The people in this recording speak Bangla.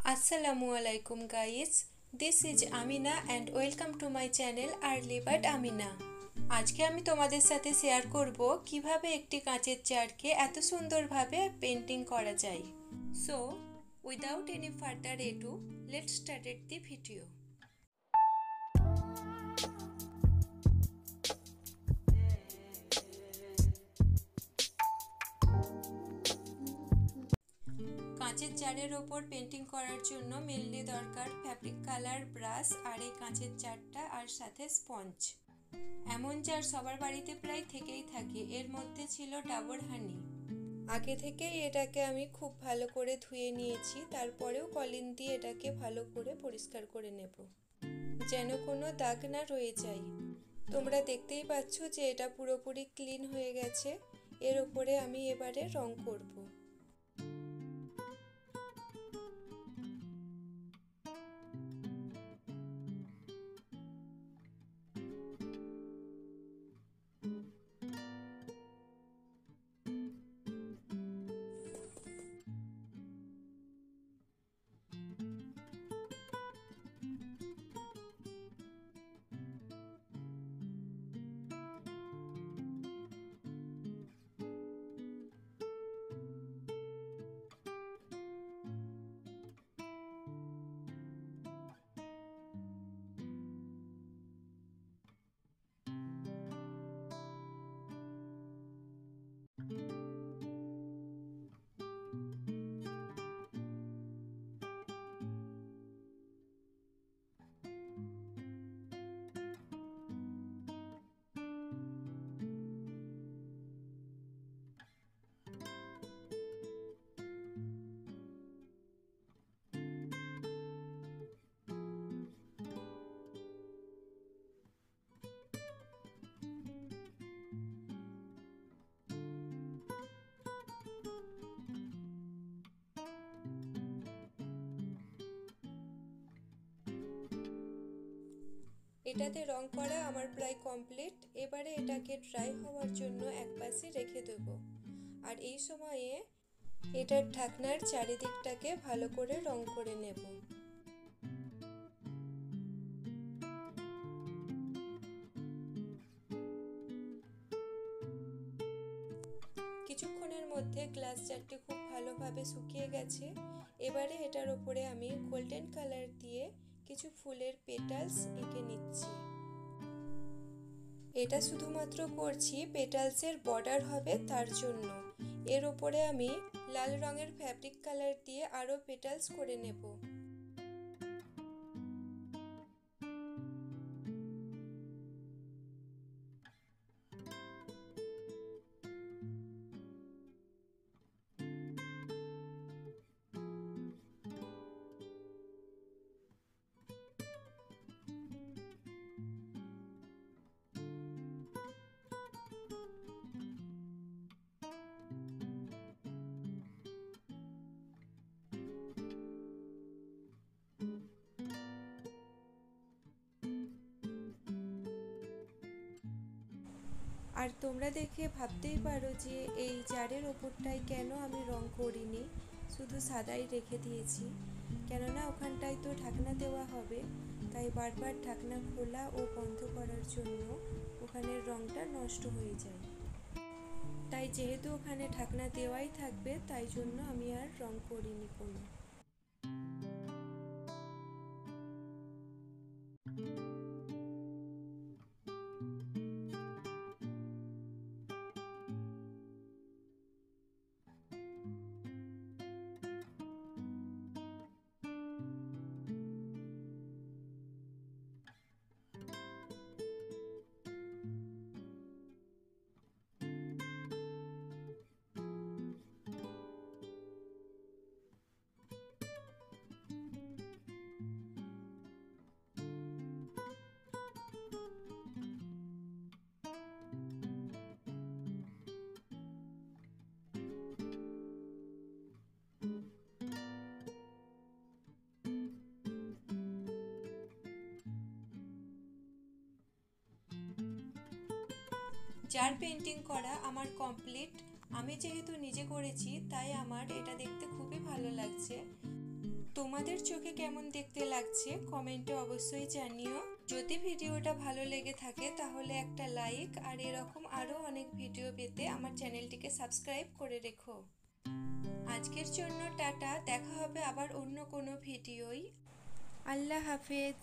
Assalamualaikum guys, this is Amina and welcome to my channel Early But Amina। আজকে আমি তোমাদের সাথে শেয়ার করব কিভাবে একটি কাঁচের জারকে এত সুন্দরভাবে পেন্টিং করা যায়। So, without any further ado, let's start the video। কাঁচের জারের ওপর পেন্টিং করার জন্য মেনলি দরকার ফ্যাব্রিক কালার, ব্রাশ আর এই কাঁচের জারটা আর সাথে স্পঞ্জ। এমন জার সবার বাড়িতে প্রায় থেকেই থাকে, এর মধ্যে ছিল ডাবর হানি। আগে থেকেই এটাকে আমি খুব ভালো করে ধুয়ে নিয়েছি, তারপরেও কলিন দিয়ে এটাকে ভালো করে পরিষ্কার করে নেব যেন কোনো দাগ না রয়ে যায়। তোমরা দেখতেই পাচ্ছ যে এটা পুরোপুরি ক্লিন হয়ে গেছে। এর ওপরে আমি এবারে রং করব। এটাতে রং করা আমার প্রায় কমপ্লিট। এবারে এটাকে ড্রাই হওয়ার জন্য একপাশে রেখে দেব। আর এই সময়ে এটার ঢাকনার চারিদিকটাকে ভালো করে রং করে নেব। কিছুক্ষণের মধ্যে গ্লাস জারটি খুব ভালোভাবে শুকিয়ে গেছে। এবারে এটার উপরে আমি গোল্ডেন কালার দিয়ে কিছু ফুলের পেটালস এঁকে নিচ্ছি। এটা শুধুমাত্র করছি পেটালসের বর্ডার হবে তার জন্য। এর উপরে আমি লাল রঙের ফ্যাব্রিক কালার দিয়ে আরো পেটালস করে নেব। আর তোমরা দেখে ভাবতেই পারো যে এই জারের ওপরটায় কেন আমি রং করিনি, শুধু সাদাই রেখে দিয়েছি। কেননা ওখানটায় তো ঢাকনা দেওয়া হবে, তাই বারবার ঢাকনা খোলা ও বন্ধ করার জন্য ওখানের রংটা নষ্ট হয়ে যায়। তাই যেহেতু ওখানে ঢাকনা দেওয়াই থাকবে, তাই জন্য আমি আর রং করিনি কোনো। জার পেইন্টিং করা আমার কমপ্লিট। আমি যেহেতু নিজে করেছি তাই আমার এটা দেখতে খুবই ভালো লাগছে। তোমাদের চোখে কেমন দেখতে লাগছে কমেন্টে অবশ্যই জানিও। যদি ভিডিওটা ভালো লেগে থাকে তাহলে একটা লাইক, আর এরকম আরও অনেক ভিডিও পেতে আমার চ্যানেলটিকে সাবস্ক্রাইব করে রেখো। আজকের জন্য টাটা, দেখা হবে আবার অন্য কোনো ভিডিওয়। আল্লাহ হাফেজ।